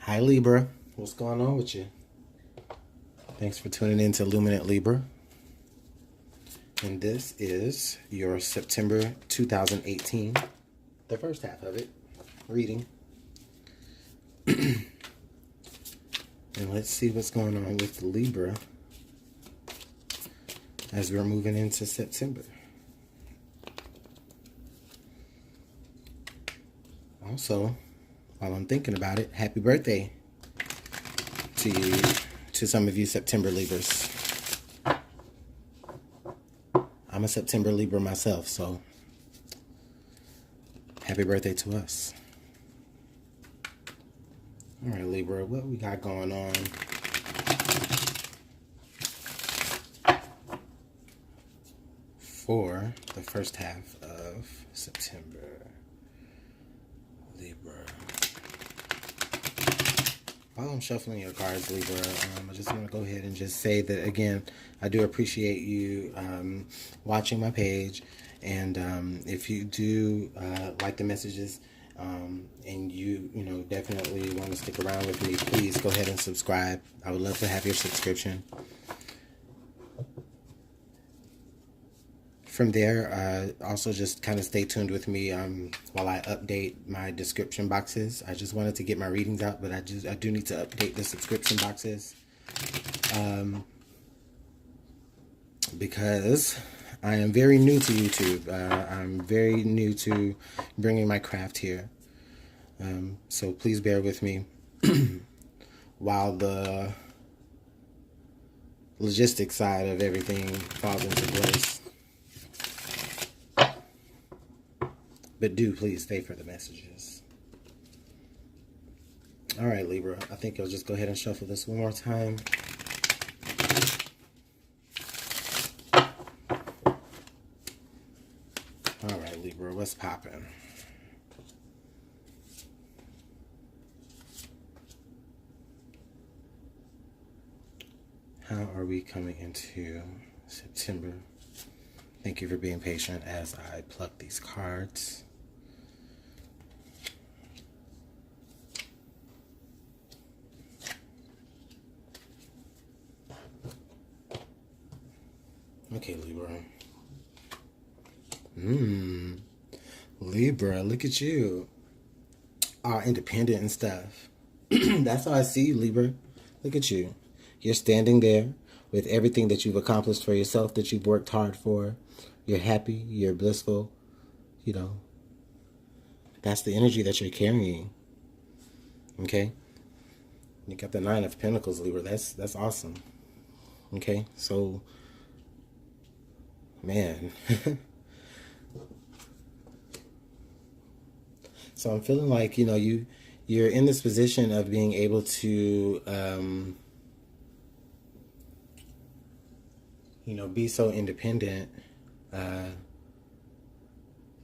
Hi Libra, what's going on with you? Thanks for tuning in to Luminant Libra. And this is your September 2018, the first half of it, reading. And let's see what's going on with Libra as we're moving into September. Also, while I'm thinking about it, happy birthday to you, to some of you September Libras. I'm a September Libra myself, so happy birthday to us. All right, Libra, what we got going on? For the first half of September, Libra. While I'm shuffling your cards, Libra, I just want to go ahead and just say that, again, I do appreciate you watching my page. And if you do like the messages and you definitely want to stick around with me, please go ahead and subscribe. I would love to have your subscription. From there, also just kind of stay tuned with me while I update my description boxes. I just wanted to get my readings out, but I do need to update the subscription boxes because I am very new to YouTube. I'm very new to bringing my craft here. So please bear with me while the logistics side of everything falls into place. But do please stay for the messages. All right, Libra. I think I'll just go ahead and shuffle this one more time. All right, Libra. What's poppin'? How are we coming into September? Thank you for being patient as I pluck these cards. Okay, Libra. Libra, look at you. All independent and stuff. That's how I see you, Libra. Look at you. You're standing there with everything that you've accomplished for yourself, that you've worked hard for. You're happy, you're blissful. That's the energy that you're carrying. Okay? You got the 9 of Pentacles, Libra. That's awesome. Okay? So, man. So I'm feeling like, you're in this position of being able to, be so independent,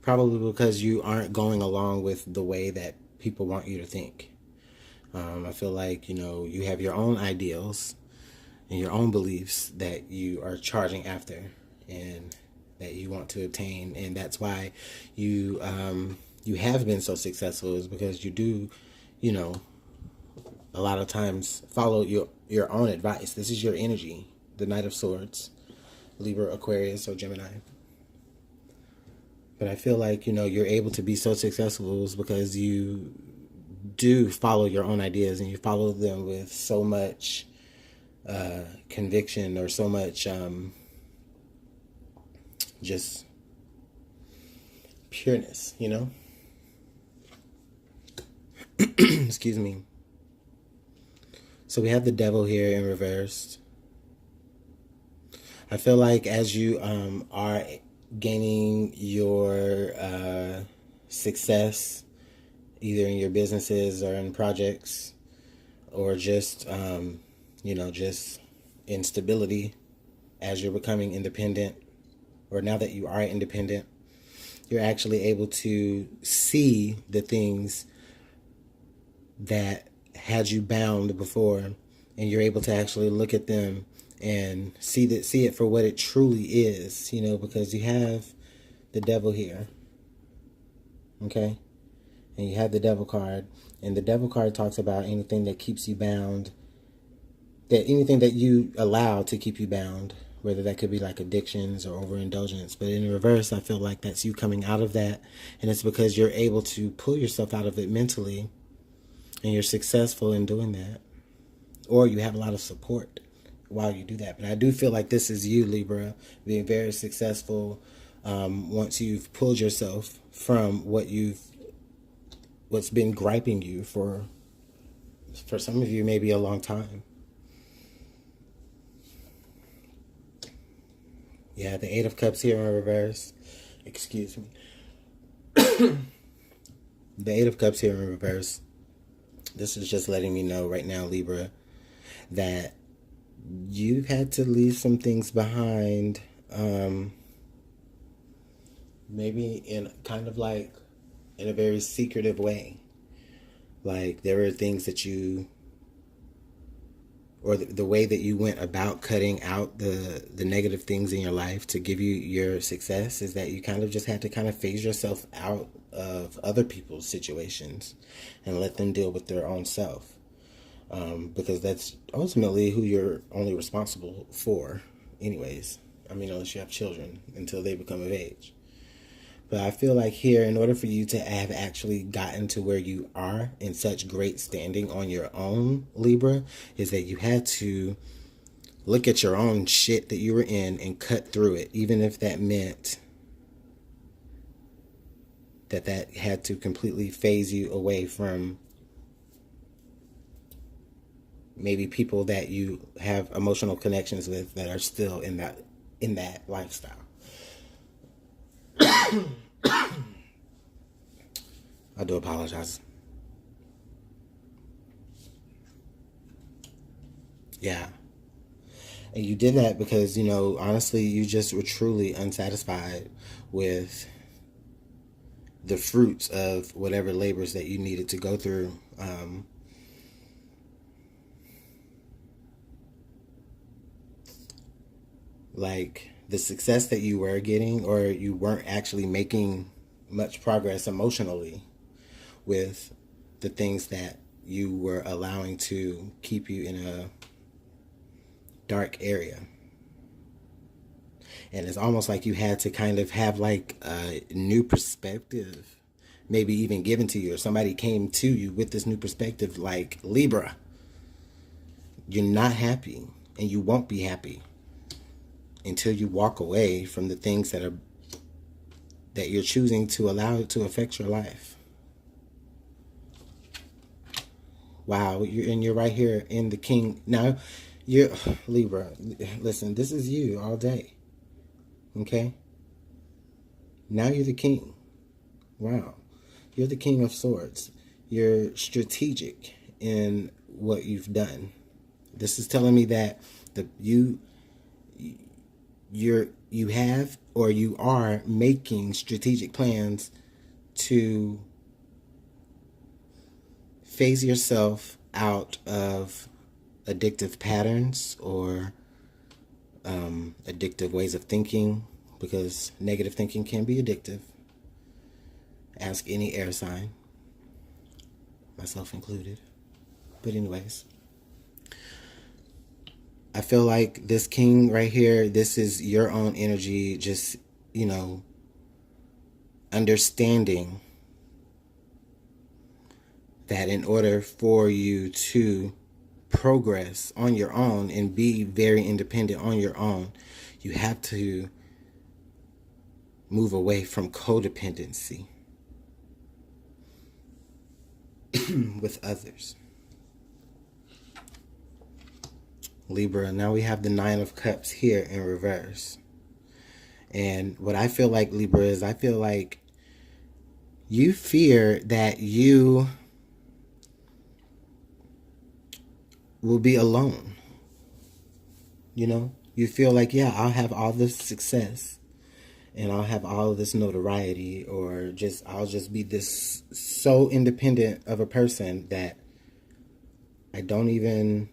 probably because you aren't going along with the way that people want you to think. I feel like, you have your own ideals and your own beliefs that you are charging after and that you want to attain. And that's why you have been so successful, is because you do, a lot of times follow your own advice. This is your energy, the Knight of Swords, Libra, Aquarius, or Gemini. But I feel like, you're able to be so successful is because you do follow your own ideas and you follow them with so much conviction or so much just pureness, Excuse me. So we have the Devil here in reverse. I feel like as you are gaining your success, either in your businesses or in projects, or just, just instability, as you're becoming independent, or now that you are independent, you're actually able to see the things that had you bound before, and you're able to actually look at them and see it for what it truly is, because you have the Devil here. Okay? and you have the devil card, and the devil card talks about anything that keeps you bound, that anything that you allow to keep you bound, whether that could be like addictions or overindulgence. But in reverse, I feel like that's you coming out of that, and it's because you're able to pull yourself out of it mentally, and you're successful in doing that, or you have a lot of support while you do that. But I do feel like this is you, Libra, being very successful once you've pulled yourself from what's been griping you for some of you maybe a long time. Yeah, the Eight of Cups here in reverse. Excuse me. The Eight of Cups here in reverse. This is just letting me know right now, Libra, that you've had to leave some things behind. Maybe in kind of like in a very secretive way. Like there were things that you, or the way that you went about cutting out the negative things in your life to give you your success is that you kind of just had to kind of phase yourself out of other people's situations and let them deal with their own self. Because that's ultimately who you're only responsible for anyways. I mean, unless you have children until they become of age. But I feel like here, in order for you to have actually gotten to where you are in such great standing on your own, Libra, is that you had to look at your own shit that you were in and cut through it, even if that meant that had to completely phase you away from maybe people that you have emotional connections with that are still in that lifestyle. I do apologize. Yeah. And you did that because, honestly, you just were truly unsatisfied with the fruits of whatever labors that you needed to go through. Like the success that you were getting, or you weren't actually making much progress emotionally with the things that you were allowing to keep you in a dark area. And it's almost like you had to kind of have like a new perspective, maybe even given to you, or somebody came to you with this new perspective, like, Libra, you're not happy and you won't be happy until you walk away from the things that you're choosing to allow it to affect your life. Wow, you're right here in the King. Now, you're Libra. Listen, this is you all day. Okay? Now you're the King. Wow. You're the King of Swords. You're strategic in what you've done. This is telling me that you have, or you are making strategic plans to phase yourself out of addictive patterns or addictive ways of thinking, because negative thinking can be addictive. Ask any air sign, myself included. But anyways, I feel like this King right here, this is your own energy, just, understanding that in order for you to progress on your own and be very independent on your own, you have to move away from codependency with others. Libra, now we have the Nine of Cups here in reverse. And what I feel like, Libra, is I feel like you fear that you will be alone. You feel like, yeah, I'll have all this success and I'll have all of this notoriety, or I'll just be this so independent of a person that I don't even,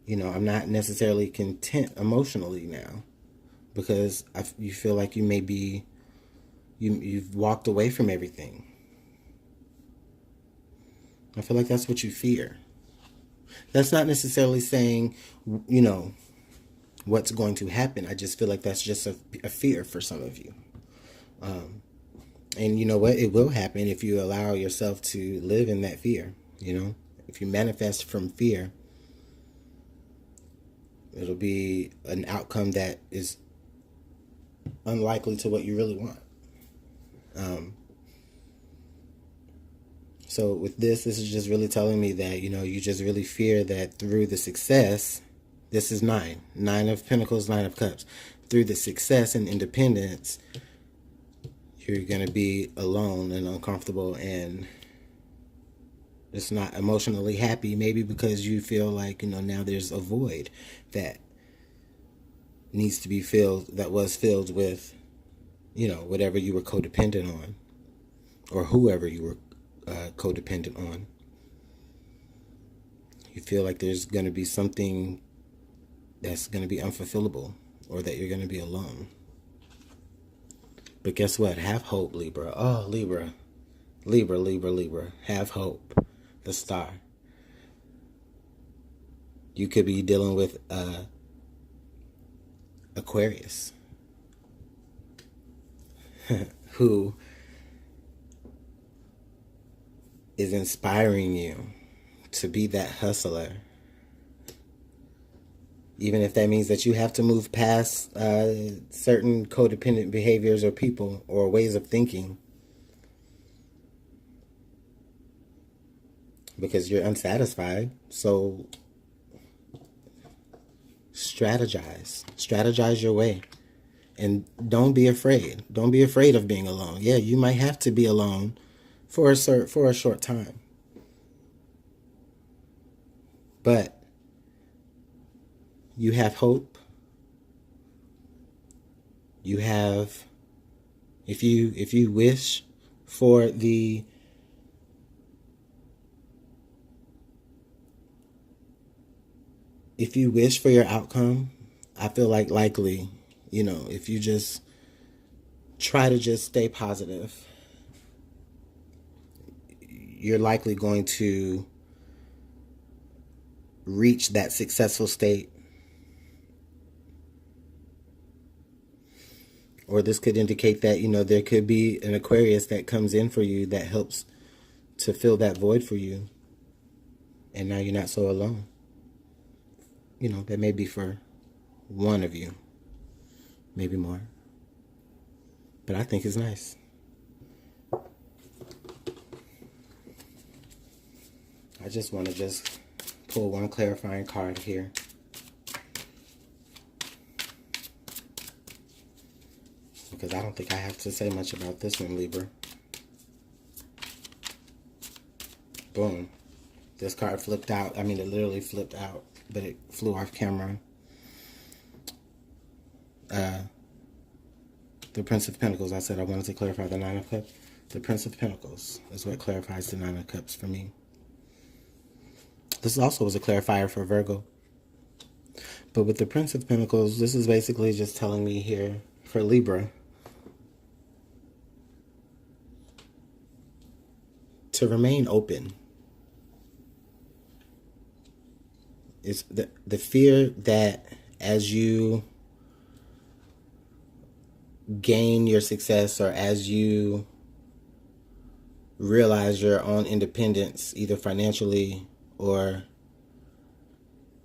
I'm not necessarily content emotionally now, because you feel like you may be, you've walked away from everything. I feel like that's what you fear. That's not necessarily saying, what's going to happen. I just feel like that's just a fear for some of you. And you know what? It will happen if you allow yourself to live in that fear. If you manifest from fear, it'll be an outcome that is unlikely to what you really want. So with this is just really telling me that, you just really fear that through the success, this is nine of pentacles, 9 of cups, through the success and independence, you're going to be alone and uncomfortable and just not emotionally happy, maybe because you feel like, now there's a void that needs to be filled, that was filled with, whatever you were codependent on, or whoever you were codependent on. You feel like there's going to be something that's going to be unfulfillable, or that you're going to be alone. But guess what? Have hope, Libra. Oh, Libra. Libra, Libra, Libra. Have hope. The star. You could be dealing with Aquarius, who is inspiring you to be that hustler. Even if that means that you have to move past certain codependent behaviors or people or ways of thinking because you're unsatisfied. So strategize your way, and don't be afraid. Don't be afraid of being alone. Yeah, you might have to be alone for a short time, but you have hope. You have, if you wish for the if you wish for your outcome, I feel like likely, if you just try to just stay positive, you're likely going to reach that successful state. Or this could indicate that, there could be an Aquarius that comes in for you that helps to fill that void for you. And now you're not so alone. That may be for one of you, maybe more. But I think it's nice. I just want to pull one clarifying card here. Because I don't think I have to say much about this one, Libra. Boom. This card flipped out. I mean, it literally flipped out, but it flew off camera. The Prince of Pentacles. I said I wanted to clarify the 9 of Cups. The Prince of Pentacles is what clarifies the 9 of Cups for me. This also was a clarifier for Virgo. But with the Prince of Pentacles, this is basically just telling me here for Libra to remain open. It's the fear that as you gain your success, or as you realize your own independence, either financially or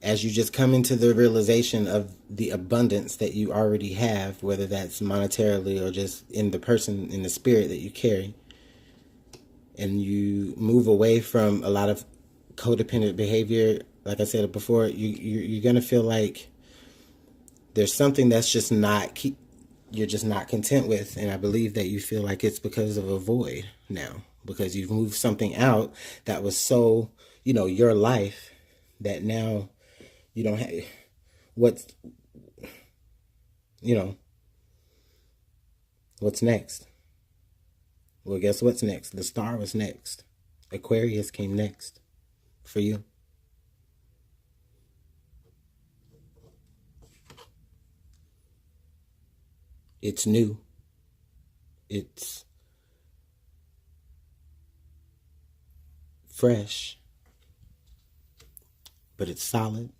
as you just come into the realization of the abundance that you already have, whether that's monetarily or just in the person, in the spirit that you carry, and you move away from a lot of codependent behavior, like I said before, you're going to feel like there's something that's just you're just not content with. And I believe that you feel like it's because of a void now, because you've moved something out that was so, your life, that now you don't have what's next. Well, guess what's next? The star was next. Aquarius came next for you. It's new. It's fresh, but it's solid.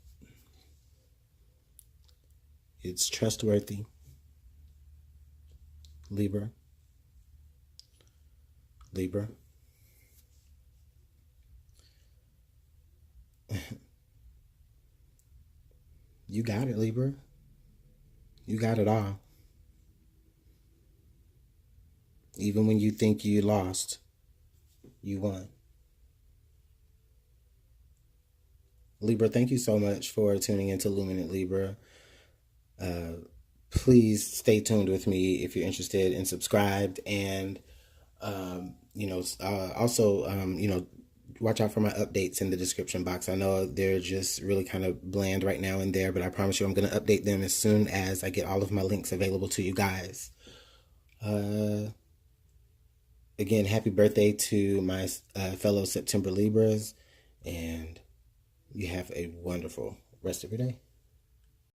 It's trustworthy. Libra. Libra. You got it, Libra. You got it all. Even when you think you lost, you won. Libra, thank you so much for tuning into Luminant Libra. Please stay tuned with me if you're interested and subscribed. And, also, watch out for my updates in the description box. I know they're just really kind of bland right now and there, but I promise you I'm going to update them as soon as I get all of my links available to you guys. Again, happy birthday to my fellow September Libras, and you have a wonderful rest of your day.